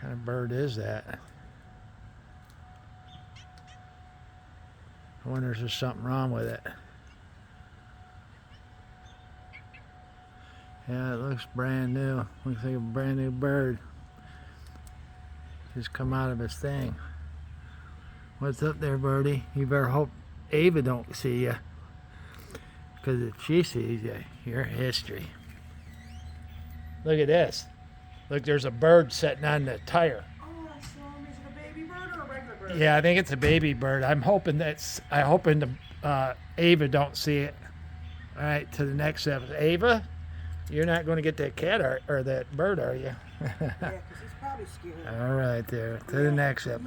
kind of bird is that? I wonder if there's something wrong with it. Yeah, it looks brand new. Looks like a brand new bird. Just come out of his thing. What's up there, birdie? You better hope Ava don't see you. Because if she sees you, you're history. Look at this. Look, there's a bird sitting on the tire. Oh, I saw him. Is it a baby bird or a regular bird? Yeah, I think it's a baby bird. I'm hoping Ava don't see it. All right, to the next episode. Ava, you're not going to get that cat or that bird, are you? Yeah, because he's probably scared. All right, there. To the next episode.